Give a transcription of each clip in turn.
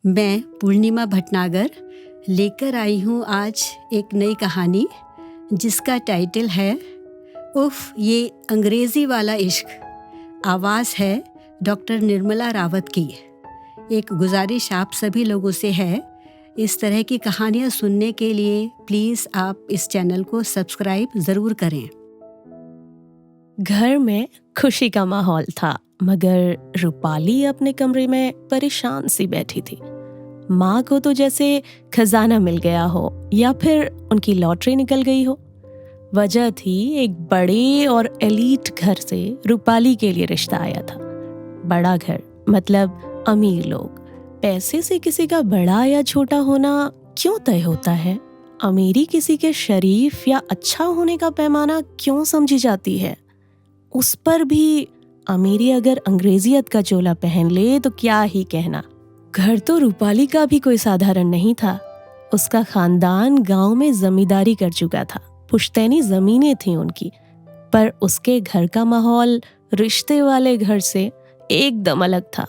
मैं पूर्णिमा भटनागर लेकर आई हूँ आज एक नई कहानी जिसका टाइटल है उफ़ ये अंग्रेज़ी वाला इश्क। आवाज़ है डॉक्टर निर्मला रावत की। एक गुजारिश आप सभी लोगों से है, इस तरह की कहानियाँ सुनने के लिए प्लीज़ आप इस चैनल को सब्सक्राइब ज़रूर करें। घर में खुशी का माहौल था, मगर रूपाली अपने कमरे में परेशान सी बैठी थी। माँ को तो जैसे खजाना मिल गया हो या फिर उनकी लॉटरी निकल गई हो। वजह थी एक बड़े और एलीट घर से रूपाली के लिए रिश्ता आया था। बड़ा घर मतलब अमीर लोग। पैसे से किसी का बड़ा या छोटा होना क्यों तय होता है? अमीरी किसी के शरीफ या अच्छा होने का पैमाना क्यों समझी जाती है? उस पर भी अमीरी अगर अंग्रेजियत का चोला पहन ले तो क्या ही कहना। घर तो रूपाली का भी कोई साधारण नहीं था। उसका खानदान गांव में जमींदारी कर चुका था, पुश्तैनी जमीनें थी उनकी। पर उसके घर का माहौल रिश्ते वाले घर से एकदम अलग था।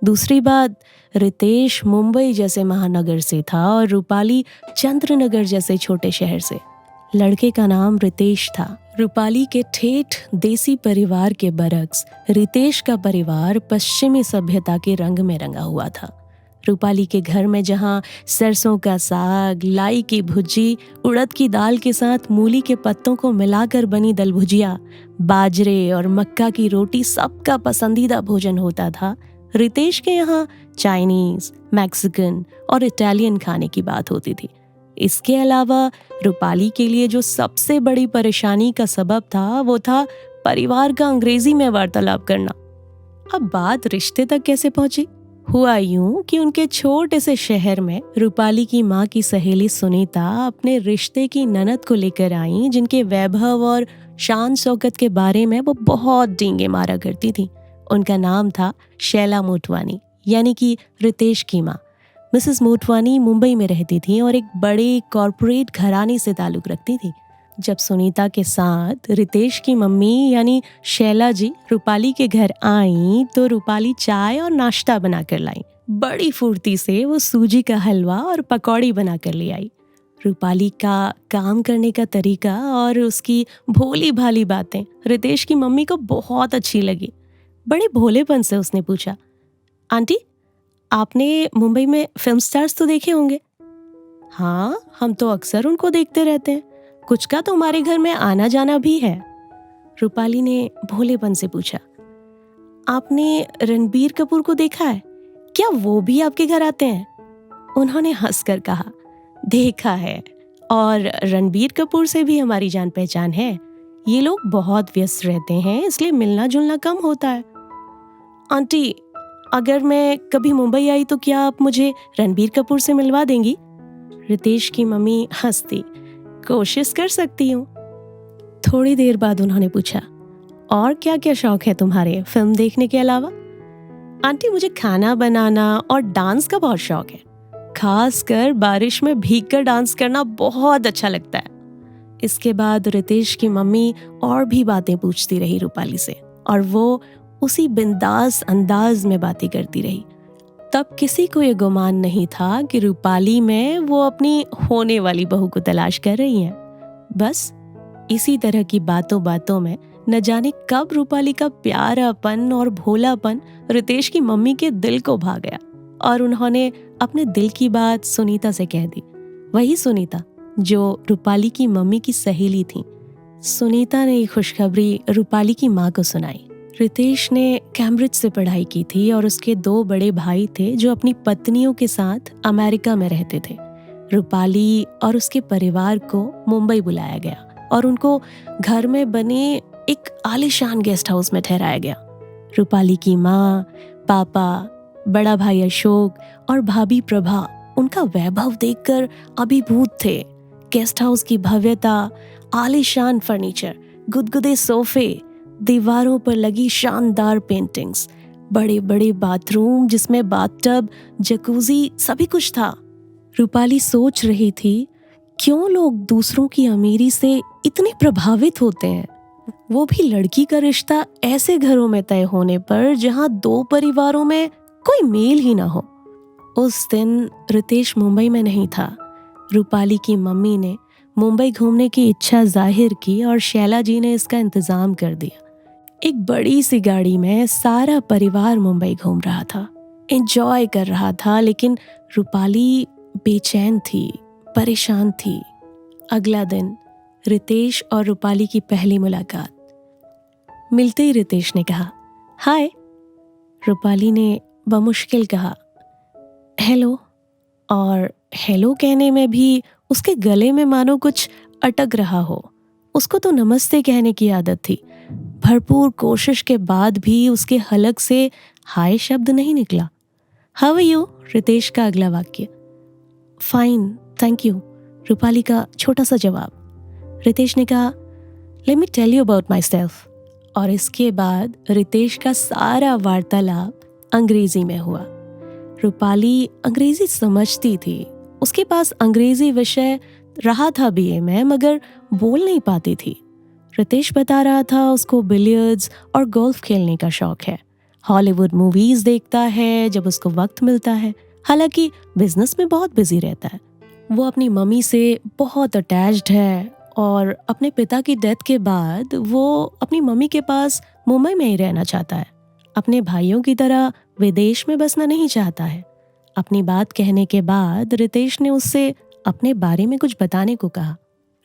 दूसरी बात, रितेश मुंबई जैसे महानगर से था और रूपाली चंद्रनगर जैसे छोटे शहर से। लड़के का नाम रितेश था। रूपाली के ठेठ देसी परिवार के बरक्स रितेश का परिवार पश्चिमी सभ्यता के रंग में रंगा हुआ था। रूपाली के घर में जहाँ सरसों का साग, लाई की भुजी, उड़द की दाल के साथ मूली के पत्तों को मिलाकर बनी दल भुजिया, बाजरे और मक्का की रोटी सबका पसंदीदा भोजन होता था, रितेश के यहाँ चाइनीज, मैक्सिकन और इटालियन खाने की बात होती थी। इसके अलावा रूपाली के लिए जो सबसे बड़ी परेशानी का सबब था वो था परिवार का अंग्रेजी में वार्तालाप करना। अब बात रिश्ते तक कैसे पहुंची? हुआ यूं कि उनके छोटे से शहर में रूपाली की माँ की सहेली सुनीता अपने रिश्ते की ननद को लेकर आई, जिनके वैभव और शान शौकत के बारे में वो बहुत डींगे मारा करती थी। उनका नाम था शैला मोटवानी, यानी कि रितेश की माँ। मिसेस मोटवानी मुंबई में रहती थी और एक बड़े कॉरपोरेट घराने से ताल्लुक रखती थी। जब सुनीता के साथ रितेश की मम्मी यानी शैला जी रूपाली के घर आई तो रूपाली चाय और नाश्ता बनाकर लाई। बड़ी फुर्ती से वो सूजी का हलवा और पकौड़ी बनाकर ले आई। रूपाली का काम करने का तरीका और उसकी भोली भाली बातें रितेश की मम्मी को बहुत अच्छी लगी। बड़े भोलेपन से उसने पूछा, आंटी, आपने मुंबई में फिल्म स्टार्स तो देखे होंगे? हाँ, हम तो अक्सर उनको देखते रहते हैं। कुछ का तो हमारे घर में आना जाना भी है। रूपाली ने भोलेपन से पूछा, आपने रणबीर कपूर को देखा है? क्या वो भी आपके घर आते हैं? उन्होंने हंसकर कहा, देखा है, और रणबीर कपूर से भी हमारी जान पहचान है। ये लोग बहुत व्यस्त रहते हैं, इसलिए मिलना जुलना कम होता है। आंटी, अगर मैं कभी मुंबई आई तो क्या आप मुझे रणबीर कपूर से मिलवा देंगी? रितेश की मम्मी हंसती, कोशिश कर सकती हूँ। थोड़ी देर बाद उन्होंने पूछा, और क्या क्या शौक है तुम्हारे फिल्म देखने के अलावा? आंटी, मुझे खाना बनाना और डांस का बहुत शौक है। खासकर बारिश में भीगकर डांस करना बहुत अच्छा लगता है। इसके बाद रितेश की मम्मी और भी बातें पूछती रही रूपाली से, और वो उसी बिंदास अंदाज में बातें करती रही। तब किसी को ये गुमान नहीं था कि रूपाली में वो अपनी होने वाली बहू को तलाश कर रही हैं। बस इसी तरह की बातों बातों में न जाने कब रूपाली का प्यारापन और भोलापन रितेश की मम्मी के दिल को भा गया और उन्होंने अपने दिल की बात सुनीता से कह दी। वही सुनीता जो रूपाली की मम्मी की सहेली थी। सुनीता ने ये खुशखबरी रूपाली की माँ को सुनाई। रितेश ने कैम्ब्रिज से पढ़ाई की थी और उसके 2 बड़े भाई थे जो अपनी पत्नियों के साथ अमेरिका में रहते थे। रूपाली और उसके परिवार को मुंबई बुलाया गया और उनको घर में बने एक आलीशान गेस्ट हाउस में ठहराया गया। रूपाली की माँ, पापा, बड़ा भाई अशोक और भाभी प्रभा उनका वैभव देखकर अभिभूत थे। गेस्ट हाउस की भव्यता, आलीशान फर्नीचर, गुदगुदे सोफे, दीवारों पर लगी शानदार पेंटिंग्स, बड़े बड़े बाथरूम जिसमें बाथटब, जकूजी, सभी कुछ था। रूपाली सोच रही थी, क्यों लोग दूसरों की अमीरी से इतने प्रभावित होते हैं, वो भी लड़की का रिश्ता ऐसे घरों में तय होने पर जहां 2 परिवारों में कोई मेल ही ना हो। उस दिन रितेश मुंबई में नहीं था। रूपाली की मम्मी ने मुंबई घूमने की इच्छा जाहिर की और शैला जी ने इसका इंतजाम कर दिया। एक बड़ी सी गाड़ी में सारा परिवार मुंबई घूम रहा था, एंजॉय कर रहा था, लेकिन रूपाली बेचैन थी, परेशान थी। अगला दिन रितेश और रूपाली की पहली मुलाकात। मिलते ही रितेश ने कहा, हाय। रूपाली ने बमुश्किल कहा, हेलो। और हेलो कहने में भी उसके गले में मानो कुछ अटक रहा हो। उसको तो नमस्ते कहने की आदत थी। भरपूर कोशिश के बाद भी उसके हलक से हाय शब्द नहीं निकला। How are you? रितेश का अगला वाक्य। फाइन, थैंक यू, रूपाली का छोटा सा जवाब। रितेश ने कहा, let me tell you about myself. और इसके बाद रितेश का सारा वार्तालाप अंग्रेजी में हुआ। रूपाली अंग्रेजी समझती थी, उसके पास अंग्रेजी विषय रहा था बीए में, मगर बोल नहीं पाती थी। रितेश बता रहा था उसको बिलियर्ड्स और गोल्फ खेलने का शौक है, हॉलीवुड मूवीज देखता है जब उसको वक्त मिलता है, हालांकि बिजनेस में बहुत बिजी रहता है। वो अपनी मम्मी से बहुत अटैच्ड है और अपने पिता की डेथ के बाद वो अपनी मम्मी के पास मुंबई में ही रहना चाहता है। अपने भाइयों की तरह विदेश में बसना नहीं चाहता है। अपनी बात कहने के बाद रितेश ने उससे अपने बारे में कुछ बताने को कहा।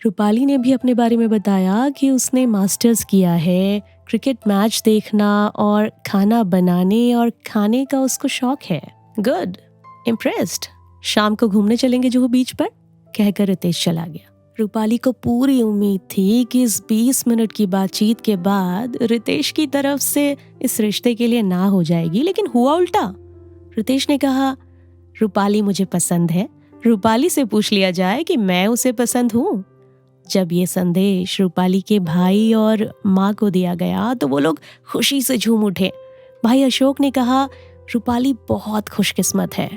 रूपाली ने भी अपने बारे में बताया कि उसने मास्टर्स किया है, क्रिकेट मैच देखना और खाना बनाने और खाने का उसको शौक है। Good, impressed. शाम को घूमने चलेंगे जुहू बीच पर, कहकर रितेश चला गया। रूपाली को पूरी उम्मीद थी कि इस 20 मिनट की बातचीत के बाद रितेश की तरफ से इस रिश्ते के लिए ना हो जाएगी, लेकिन हुआ उल्टा। रितेश ने कहा, रूपाली मुझे पसंद है, रूपाली से पूछ लिया जाए कि मैं उसे पसंद हूँ। जब ये संदेश रूपाली के भाई और माँ को दिया गया तो वो लोग खुशी से झूम उठे। भाई अशोक ने कहा, रूपाली बहुत खुशकिस्मत है।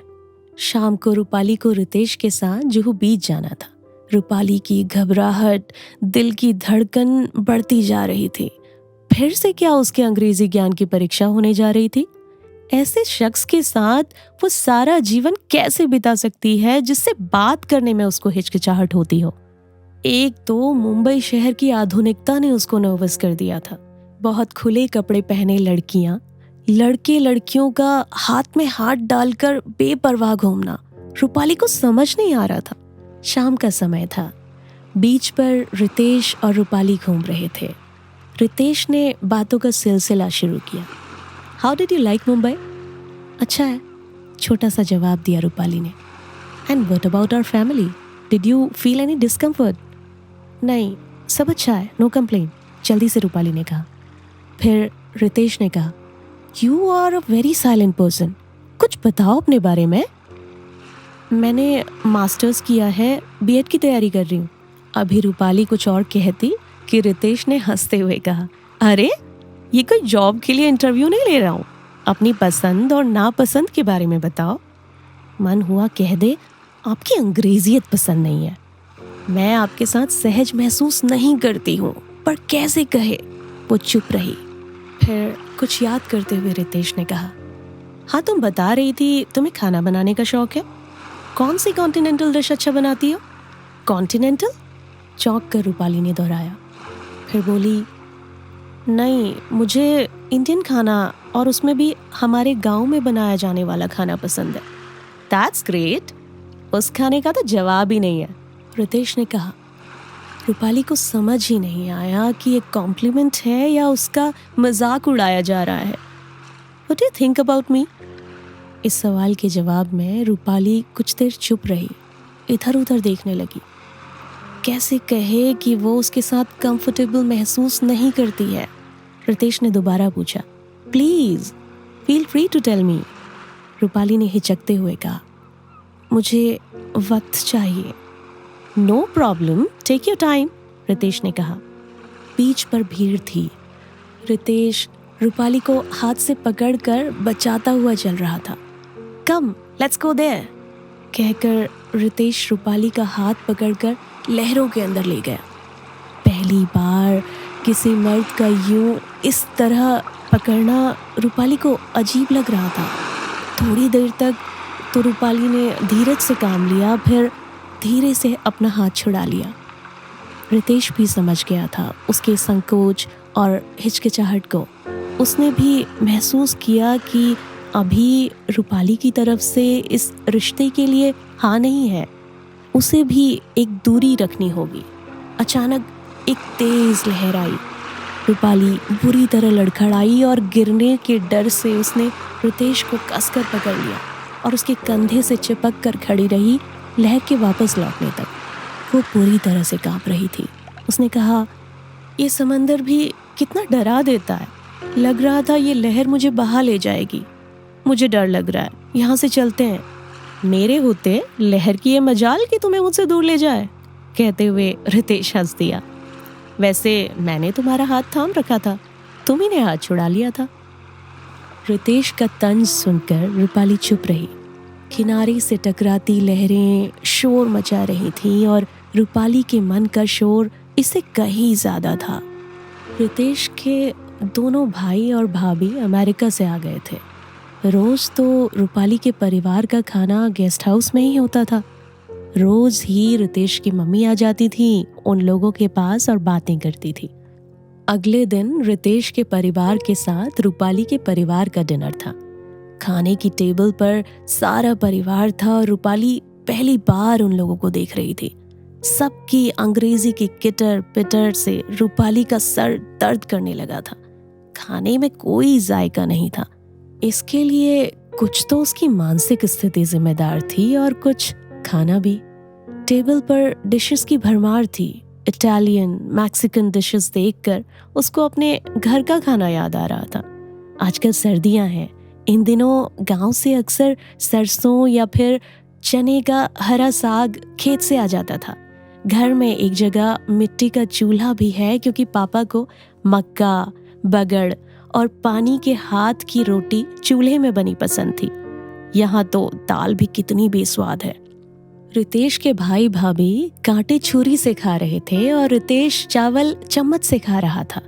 शाम को रूपाली को रितेश के साथ जुहू बीच जाना था। रूपाली की घबराहट, दिल की धड़कन बढ़ती जा रही थी। फिर से क्या उसके अंग्रेजी ज्ञान की परीक्षा होने जा रही थी? ऐसे शख्स के साथ वो सारा जीवन कैसे बिता सकती है जिससे बात करने में उसको हिचकिचाहट होती हो? एक तो मुंबई शहर की आधुनिकता ने उसको नर्वस कर दिया था। बहुत खुले कपड़े पहने लड़कियां, लड़के लड़कियों का हाथ में हाथ डालकर बेपरवाह घूमना, रूपाली को समझ नहीं आ रहा था। शाम का समय था। बीच पर रितेश और रूपाली घूम रहे थे। रितेश ने बातों का सिलसिला शुरू किया। How did you like Mumbai? अच्छा है, छोटा सा जवाब दिया रूपाली ने। And what about our family? Did you feel any discomfort? नहीं, सब अच्छा है, नो कंप्लेन, जल्दी से रूपाली ने कहा। फिर रितेश ने कहा, you are a very silent person, कुछ बताओ अपने बारे में। मैंने मास्टर्स किया है, बीएड की तैयारी कर रही हूँ। अभी रूपाली कुछ और कहती कि रितेश ने हंसते हुए कहा, अरे ये कोई जॉब के लिए इंटरव्यू नहीं ले रहा हूँ, अपनी पसंद और नापसंद के बारे में बताओ। मन हुआ कह दे, आपकी अंग्रेजियत पसंद नहीं है, मैं आपके साथ सहज महसूस नहीं करती हूँ, पर कैसे कहे। वो चुप रही। फिर कुछ याद करते हुए रितेश ने कहा, हाँ तुम बता रही थी तुम्हें खाना बनाने का शौक है, कौन सी कॉन्टिनेंटल डिश अच्छा बनाती हो? कॉन्टिनेंटल? चौंक कर रूपाली ने दोहराया। फिर बोली, नहीं, मुझे इंडियन खाना और उसमें भी हमारे गांव में बनाया जाने वाला खाना पसंद है। दैट्स ग्रेट, उस खाने का तो जवाब ही नहीं है, रितेश ने कहा। रूपाली को समझ ही नहीं आया कि ये कॉम्प्लीमेंट है या उसका मजाक उड़ाया जा रहा है। What do you think about me? इस सवाल के जवाब में रूपाली कुछ देर चुप रही, इधर उधर देखने लगी। कैसे कहे कि वो उसके साथ कंफर्टेबल महसूस नहीं करती है। रितेश ने दोबारा पूछा, please feel free to tell me. Rupali ने हिचकते हुए कहा, मुझे वक्त चाहिए। No problem, take your time, Ritesh ने कहा। बीच पर भीड़ थी। रितेश रूपाली को हाथ से पकड़कर बचाता हुआ चल रहा था। कम, लेट्स गो देयर, कहकर रितेश रूपाली का हाथ पकड़कर लहरों के अंदर ले गया। पहली बार किसी मर्द का यूं इस तरह पकड़ना रूपाली को अजीब लग रहा था। थोड़ी देर तक तो रूपाली ने धीरज से काम लिया, फिर धीरे से अपना हाथ छुड़ा लिया। रितेश भी समझ गया था उसके संकोच और हिचकिचाहट को। उसने भी महसूस किया कि अभी रूपाली की तरफ से इस रिश्ते के लिए हाँ नहीं है, उसे भी एक दूरी रखनी होगी। अचानक एक तेज लहर आई। रूपाली बुरी तरह लड़खड़ाई और गिरने के डर से उसने रितेश को कसकर पकड़ लिया और उसके कंधे से चिपक कर खड़ी रही लहर के वापस लौटने तक। वो पूरी तरह से कांप रही थी। उसने कहा, ये समंदर भी कितना डरा देता है। लग रहा था ये लहर मुझे बहा ले जाएगी। मुझे डर लग रहा है, यहाँ से चलते हैं। मेरे होते लहर की ये मजाल कि तुम्हें मुझसे दूर ले जाए। कहते हुए रितेश हंस दिया। वैसे मैंने तुम्हारा हाथ थाम रखा था, तुम ही ने हाथ छुड़ा लिया था। रितेश का तंज सुनकर रूपाली चुप रही। किनारे से टकराती लहरें शोर मचा रही थीं और रूपाली के मन का शोर इससे कहीं ज्यादा था। रितेश के दोनों भाई और भाभी अमेरिका से आ गए थे। रोज तो रूपाली के परिवार का खाना गेस्ट हाउस में ही होता था। रोज ही रितेश की मम्मी आ जाती थी उन लोगों के पास और बातें करती थी। अगले दिन रितेश के परिवार के साथ रूपाली के परिवार का डिनर था। खाने की टेबल पर सारा परिवार था और रूपाली पहली बार उन लोगों को देख रही थी। सबकी अंग्रेजी की किटर पिटर से रूपाली का सर दर्द करने लगा था। खाने में कोई जायका नहीं था। इसके लिए कुछ तो उसकी मानसिक स्थिति जिम्मेदार थी और कुछ खाना भी। टेबल पर डिशेस की भरमार थी। इटालियन, मैक्सिकन डिशेस देखकर उसको अपने घर का खाना याद आ रहा था। आजकल सर्दियां हैं, इन दिनों गांव से अक्सर सरसों या फिर चने का हरा साग खेत से आ जाता था। घर में एक जगह मिट्टी का चूल्हा भी है क्योंकि पापा को मक्का, बगड़ और पानी के हाथ की रोटी चूल्हे में बनी पसंद थी। यहाँ तो दाल भी कितनी बेस्वाद है। रितेश के भाई भाभी कांटे छुरी से खा रहे थे और रितेश चावल चम्मच से खा रहा था।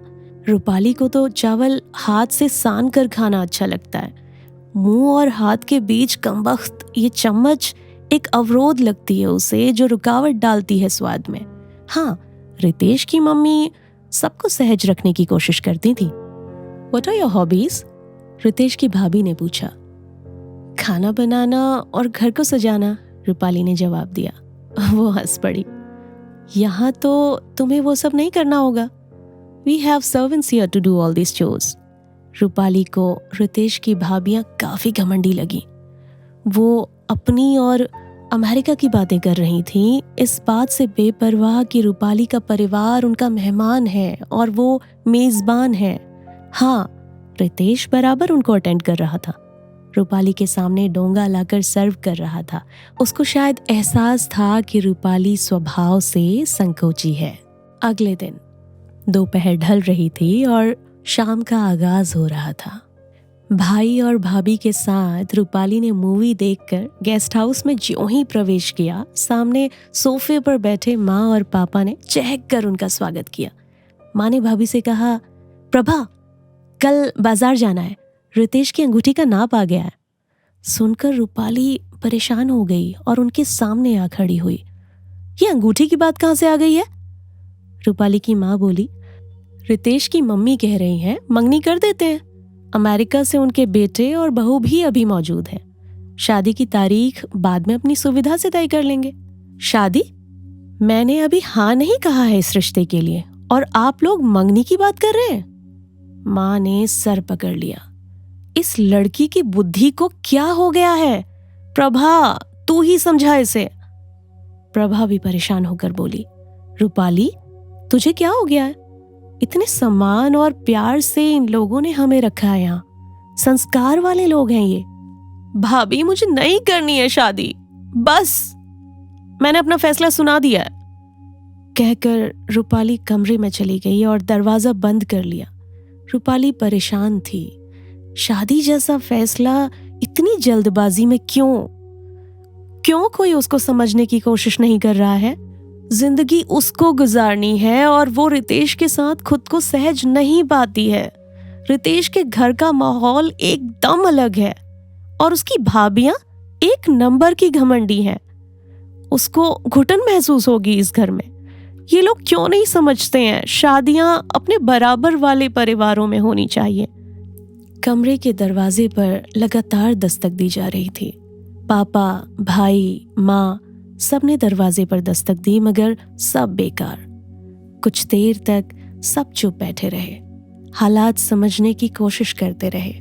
रूपाली को तो चावल हाथ से सान कर खाना अच्छा लगता है। मुंह और हाथ के बीच कमबख्त ये चम्मच एक अवरोध लगती है उसे, जो रुकावट डालती है स्वाद में। हाँ, रितेश की मम्मी सबको सहज रखने की कोशिश करती थी। What are your hobbies? Ritesh की भाभी ने पूछा। खाना बनाना और घर को सजाना, रूपाली ने जवाब दिया। वो हंस पड़ी। यहाँ तो तुम्हें वो सब नहीं करना होगा। We have servants here to do all these chores. Rupali को रितेश की भाभियां काफी घमंडी लगी। वो अपनी और अमेरिका की बातें कर रही थीं, इस बात से बेपरवाह कि रूपाली का परिवार उनका मेहमान है और वो मेजबान है। हाँ, रितेश बराबर उनको अटेंड कर रहा था। रूपाली के सामने डोंगा लाकर सर्व कर रहा था। उसको शायद एहसास था कि रूपाली स्वभाव से संकोची है। अगले दिन दोपहर ढल रही थी और शाम का आगाज हो रहा था। भाई और भाभी के साथ रूपाली ने मूवी देखकर गेस्ट हाउस में ज्यों ही प्रवेश किया, सामने सोफे पर बैठे माँ और पापा ने चहक कर उनका स्वागत किया। माँ ने भाभी से कहा, प्रभा, कल बाजार जाना है, रितेश की अंगूठी का नाप आ गया है। सुनकर रूपाली परेशान हो गई और उनके सामने आ खड़ी हुई। ये अंगूठी की बात कहाँ से आ गई है? रूपाली की माँ बोली, रितेश की मम्मी कह रही हैं मंगनी कर देते हैं। अमेरिका से उनके बेटे और बहू भी अभी मौजूद हैं। शादी की तारीख बाद में अपनी सुविधा से तय कर लेंगे। शादी? मैंने अभी हाँ नहीं कहा है इस रिश्ते के लिए, और आप लोग मंगनी की बात कर रहे हैं? माँ ने सर पकड़ लिया। इस लड़की की बुद्धि को क्या हो गया है? प्रभा, तू ही समझा इसे। प्रभा भी परेशान होकर बोली, रूपाली, तुझे क्या हो गया है? इतने सम्मान और प्यार से इन लोगों ने हमें रखा है यहाँ। संस्कार वाले लोग हैं ये। भाभी, मुझे नहीं करनी है शादी, बस मैंने अपना फैसला सुना दिया है। कहकर रूपाली कमरे में चली गई और दरवाजा बंद कर लिया। रूपाली परेशान थी। शादी जैसा फैसला इतनी जल्दबाजी में क्यों कोई उसको समझने की कोशिश नहीं कर रहा है? जिंदगी उसको गुजारनी है और वो रितेश के साथ खुद को सहज नहीं पाती है। रितेश के घर का माहौल एकदम अलग है और उसकी भाभियां एक नंबर की घमंडी है। उसको घुटन महसूस होगी इस घर में। ये लोग क्यों नहीं समझते हैं शादियां अपने बराबर वाले परिवारों में होनी चाहिए। कमरे के दरवाजे पर लगातार दस्तक दी जा रही थी। पापा, भाई, माँ सबने दरवाजे पर दस्तक दी, मगर सब बेकार। कुछ देर तक सब चुप बैठे रहे, हालात समझने की कोशिश करते रहे।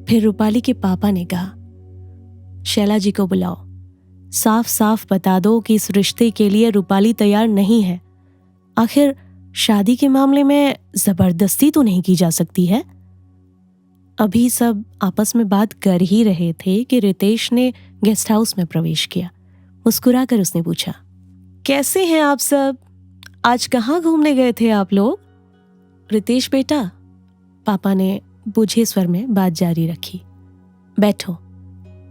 फिर रूपाली के पापा ने कहा, शैला जी को बुलाओ, साफ साफ बता दो कि इस रिश्ते के लिए रूपाली तैयार नहीं है। आखिर शादी के मामले में जबरदस्ती तो नहीं की जा सकती है। अभी सब आपस में बात कर ही रहे थे कि रितेश ने गेस्ट हाउस में प्रवेश किया। मुस्कुराकर उसने पूछा, कैसे हैं आप सब? आज कहाँ घूमने गए थे आप लोग? रितेश बेटा, पापा ने बुझे स्वर में बात जारी रखी, बैठो,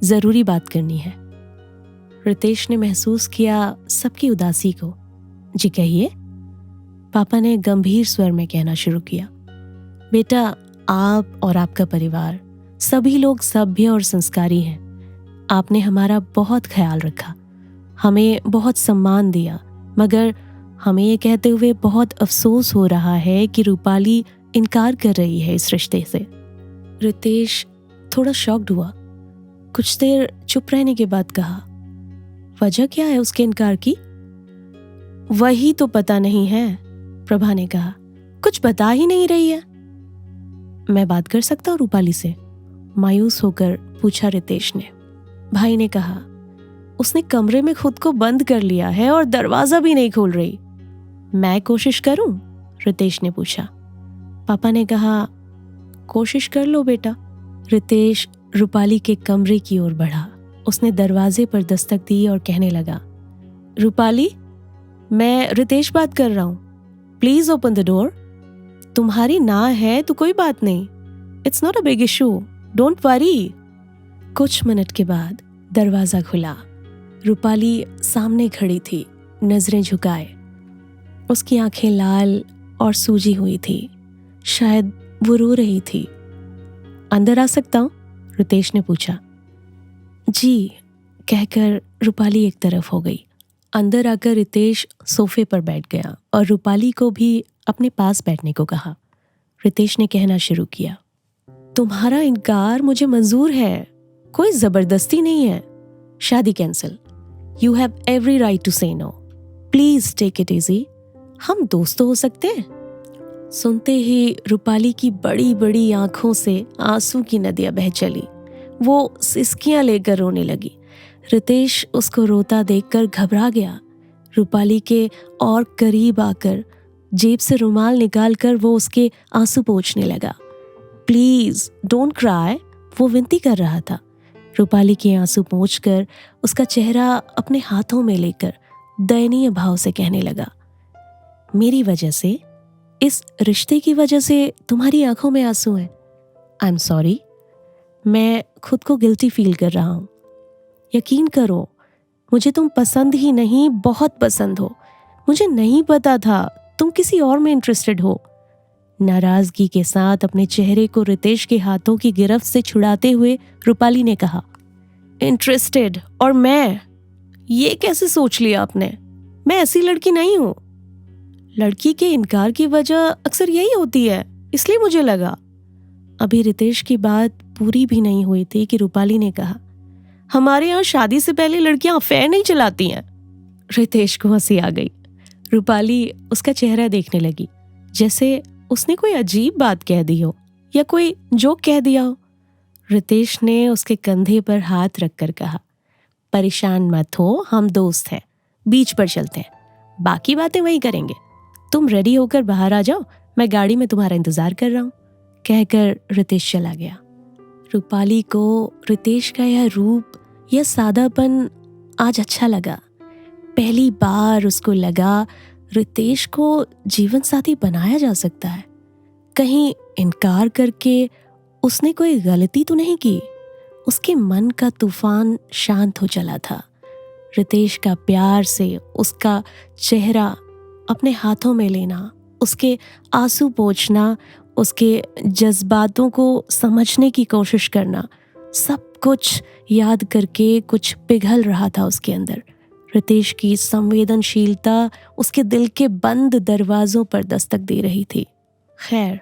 जरूरी बात करनी है। रितेश ने महसूस किया सबकी उदासी को। जी कहिए, पापा ने गंभीर स्वर में कहना शुरू किया। बेटा, आप और आपका परिवार सभी लोग सभ्य और संस्कारी हैं। आपने हमारा बहुत ख्याल रखा, हमें बहुत सम्मान दिया, मगर हमें ये कहते हुए बहुत अफसोस हो रहा है कि रूपाली इनकार कर रही है इस रिश्ते से। रितेश थोड़ा शॉक्ड हुआ। कुछ देर चुप रहने के बाद कहा, वजह क्या है उसके इनकार की? वही तो पता नहीं है, प्रभा ने कहा। कुछ बता ही नहीं रही है। मैं बात कर सकता हूँ रूपाली से? मायूस होकर पूछा रितेश ने। भाई ने कहा, उसने कमरे में खुद को बंद कर लिया है और दरवाजा भी नहीं खोल रही। मैं कोशिश करूं? रितेश ने पूछा। पापा ने कहा, कोशिश कर लो बेटा। रितेश रूपाली के कमरे की ओर बढ़ा। उसने दरवाजे पर दस्तक दी और कहने लगा, रूपाली, मैं रितेश बात कर रहा हूं, प्लीज ओपन द डोर। तुम्हारी ना है तो कोई बात नहीं, it's not a big issue, don't worry. कुछ मिनट के बाद दरवाजा खुला। रूपाली सामने खड़ी थी, नजरें झुकाए। उसकी आंखें लाल और सूजी हुई थी, शायद वो रो रही थी। अंदर आ सकता हूं? रितेश ने पूछा। जी कहकर रूपाली एक तरफ हो गई। अंदर आकर रितेश सोफे पर बैठ गया और रूपाली को भी अपने पास बैठने को कहा। रितेश ने कहना शुरू किया, तुम्हारा इनकार मुझे मंजूर है, कोई जबरदस्ती नहीं है। शादी cancel. You have every right to say no. Please take it easy. हम दोस्त तो हो सकते हैं। सुनते ही रूपाली की बड़ी बड़ी आंखों से आंसू की नदियां बह चली। वो सिसकियां लेकर रोने लगी। रितेश उसको रोता देखकर घबरा गया। रूपाली के और करीब आकर जेब से रुमाल निकालकर वो उसके आंसू पोंछने लगा। प्लीज डोंट क्राई, वो विनती कर रहा था। रूपाली के आंसू पोंछकर उसका चेहरा अपने हाथों में लेकर दयनीय भाव से कहने लगा, मेरी वजह से, इस रिश्ते की वजह से तुम्हारी आंखों में आंसू हैं। आई एम सॉरी, मैं खुद को गिल्टी फील कर रहा हूं। यकीन करो, मुझे तुम पसंद ही नहीं, बहुत पसंद हो। मुझे नहीं पता था तुम किसी और में इंटरेस्टेड हो। नाराजगी के साथ अपने चेहरे को रितेश के हाथों की गिरफ्त से छुड़ाते हुए रूपाली ने कहा, इंटरेस्टेड और मैं? ये कैसे सोच लिया आपने? मैं ऐसी लड़की नहीं हूं। लड़की के इनकार की वजह अक्सर यही होती है, इसलिए मुझे लगा। अभी रितेश की बात पूरी भी नहीं हुई थी कि रूपाली ने कहा, हमारे यहाँ शादी से पहले लड़कियां अफेयर नहीं चलाती हैं। रितेश को हंसी आ गई। रूपाली उसका चेहरा देखने लगी, जैसे उसने कोई अजीब बात कह दी हो या कोई जोक कह दिया हो। रितेश ने उसके कंधे पर हाथ रखकर कहा, परेशान मत हो, हम दोस्त हैं, बीच पर चलते हैं, बाकी बातें वहीं करेंगे। तुम रेडी होकर बाहर आ जाओ, मैं गाड़ी में तुम्हारा इंतजार कर रहा हूं। कहकर रितेश चला गया। रूपाली को रितेश का यह रूप, यह सादापन आज अच्छा लगा। पहली बार उसको लगा रितेश को जीवन साथी बनाया जा सकता है। कहीं इनकार करके उसने कोई गलती तो नहीं की। उसके मन का तूफान शांत हो चला था। रितेश का प्यार से उसका चेहरा अपने हाथों में लेना, उसके आंसू पोंछना, उसके जज्बातों को समझने की कोशिश करना, सब कुछ याद करके कुछ पिघल रहा था उसके अंदर। रितेश की संवेदनशीलता उसके दिल के बंद दरवाजों पर दस्तक दे रही थी। खैर,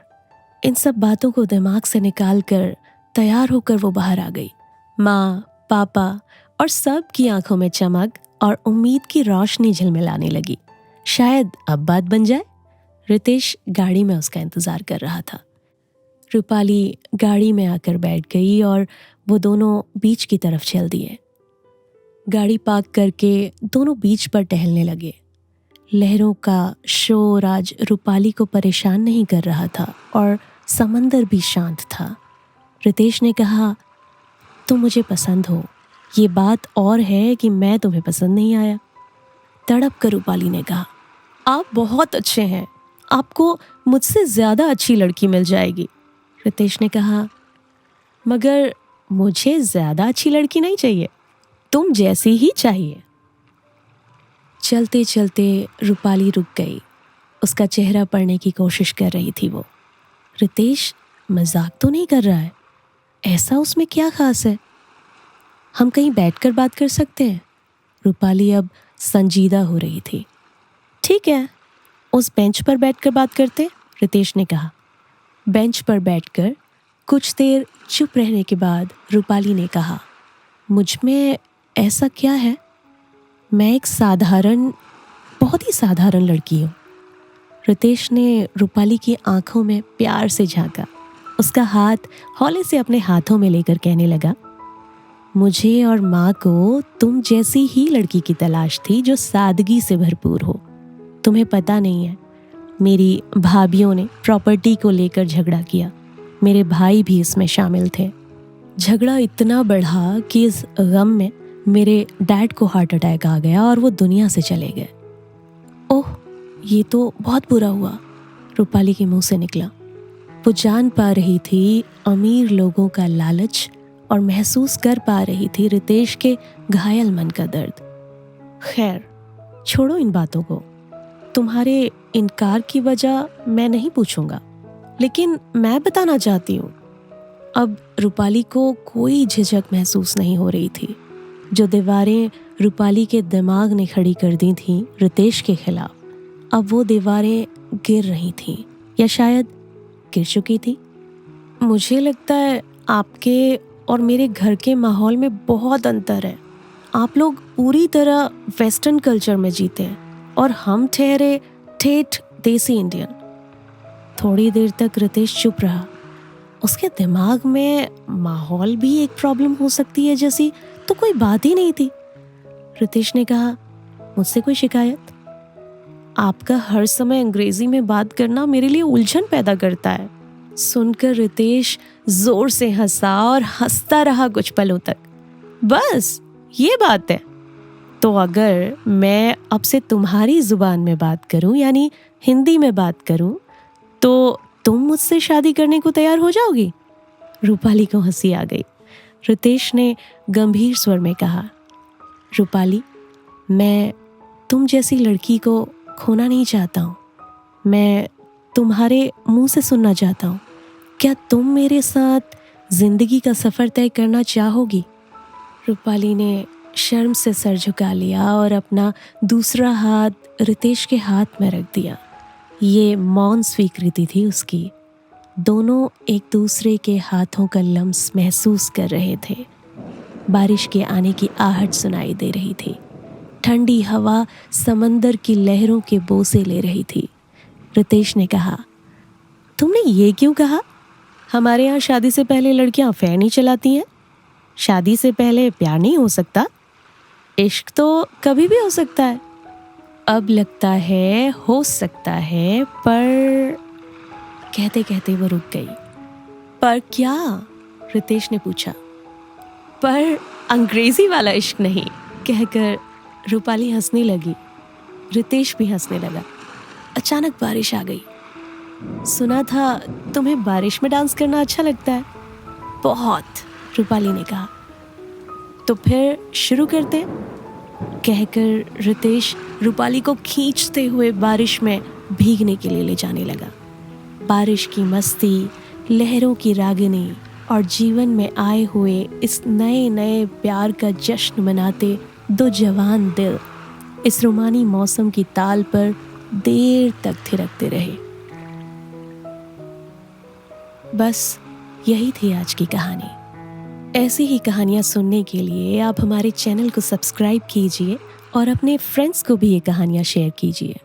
इन सब बातों को दिमाग से निकाल कर तैयार होकर वो बाहर आ गई। माँ, पापा और सब की आंखों में चमक और उम्मीद की रोशनी झिलमिलाने लगी। शायद अब बात बन जाए। रितेश गाड़ी में उसका इंतजार कर रहा था। रूपाली गाड़ी में आकर बैठ गई और वो दोनों बीच की तरफ चल दिए। गाड़ी पार्क करके दोनों बीच पर टहलने लगे। लहरों का शोर आज रूपाली को परेशान नहीं कर रहा था और समंदर भी शांत था। रितेश ने कहा, तुम मुझे पसंद हो, ये बात और है कि मैं तुम्हें पसंद नहीं आया। तड़प कर रूपाली ने कहा, आप बहुत अच्छे हैं, आपको मुझसे ज़्यादा अच्छी लड़की मिल जाएगी। रितेश ने कहा, मगर मुझे ज़्यादा अच्छी लड़की नहीं चाहिए, तुम जैसी ही चाहिए। चलते चलते रूपाली रुक गई। उसका चेहरा पढ़ने की कोशिश कर रही थी वो। रितेश मजाक तो नहीं कर रहा है? ऐसा उसमें क्या खास है? हम कहीं बैठकर बात कर सकते हैं? रूपाली अब संजीदा हो रही थी। ठीक है, उस बेंच पर बैठकर बात करते, रितेश ने कहा। बेंच पर बैठकर कुछ देर चुप रहने के बाद रूपाली ने कहा, मुझ में ऐसा क्या है? मैं एक बहुत ही साधारण लड़की हूँ। रितेश ने रूपाली की आंखों में प्यार से झांका। उसका हाथ हौले से अपने हाथों में लेकर कहने लगा, मुझे और माँ को तुम जैसी ही लड़की की तलाश थी जो सादगी से भरपूर हो। तुम्हें पता नहीं है, मेरी भाभियों ने प्रॉपर्टी को लेकर झगड़ा किया। मेरे भाई भी इसमें शामिल थे। झगड़ा इतना बढ़ा कि इस गम में मेरे डैड को हार्ट अटैक आ गया और वो दुनिया से चले गए। ओह, ये तो बहुत बुरा हुआ, रूपाली के मुंह से निकला। वो जान पा रही थी अमीर लोगों का लालच और महसूस कर पा रही थी रितेश के घायल मन का दर्द। खैर, छोड़ो इन बातों को। तुम्हारे इनकार की वजह मैं नहीं पूछूंगा, लेकिन मैं बताना चाहती हूँ। अब रूपाली को कोई झिझक महसूस नहीं हो रही थी। जो दीवारें रूपाली के दिमाग ने खड़ी कर दी थीं रितेश के खिलाफ, अब वो दीवारें गिर रही थीं, या शायद गिर चुकी थी। मुझे लगता है आपके और मेरे घर के माहौल में बहुत अंतर है। आप लोग पूरी तरह वेस्टर्न कल्चर में जीते हैं और हम ठहरे ठेठ देसी इंडियन। थोड़ी देर तक रितेश चुप रहा। उसके दिमाग में माहौल भी एक प्रॉब्लम हो सकती है जैसी तो कोई बात ही नहीं थी। रितेश ने कहा, मुझसे कोई शिकायत? आपका हर समय अंग्रेजी में बात करना मेरे लिए उलझन पैदा करता है। सुनकर रितेश जोर से हंसा और हंसता रहा कुछ पलों तक। बस ये बात है? तो अगर मैं अब से तुम्हारी जुबान में बात करूं, यानी हिंदी में बात करूं, तो तुम मुझसे शादी करने को तैयार हो जाओगी? रूपाली को हंसी आ गई। रितेश ने गंभीर स्वर में कहा, रूपाली, मैं तुम जैसी लड़की को खोना नहीं चाहता हूँ। मैं तुम्हारे मुंह से सुनना चाहता हूँ, क्या तुम मेरे साथ जिंदगी का सफ़र तय करना चाहोगी? रूपाली ने शर्म से सर झुका लिया और अपना दूसरा हाथ रितेश के हाथ में रख दिया। ये मौन स्वीकृति थी उसकी। दोनों एक दूसरे के हाथों का लम्स महसूस कर रहे थे। बारिश के आने की आहट सुनाई दे रही थी। ठंडी हवा समंदर की लहरों के बोसे ले रही थी। रितेश ने कहा, तुमने ये क्यों कहा? हमारे यहाँ शादी से पहले लड़कियाँ अफेयर नहीं चलाती हैं। शादी से पहले प्यार नहीं हो सकता? इश्क तो कभी भी हो सकता है। अब लगता है हो सकता है, पर कहते कहते वो रुक गई। पर क्या? रितेश ने पूछा। पर अंग्रेजी वाला इश्क नहीं, कहकर रूपाली हंसने लगी। रितेश भी हंसने लगा। अचानक बारिश आ गई। सुना था तुम्हें बारिश में डांस करना अच्छा लगता है। बहुत, रूपाली ने कहा। तो फिर शुरू करते, कहकर रितेश रूपाली को खींचते हुए बारिश में भीगने के लिए ले जाने लगा। बारिश की मस्ती, लहरों की रागिनी और जीवन में आए हुए इस नए नए प्यार का जश्न मनाते दो जवान दिल इस रोमानी मौसम की ताल पर देर तक थिरकते रहे। बस यही थी आज की कहानी। ऐसी ही कहानियाँ सुनने के लिए आप हमारे चैनल को सब्सक्राइब कीजिए और अपने फ्रेंड्स को भी ये कहानियाँ शेयर कीजिए।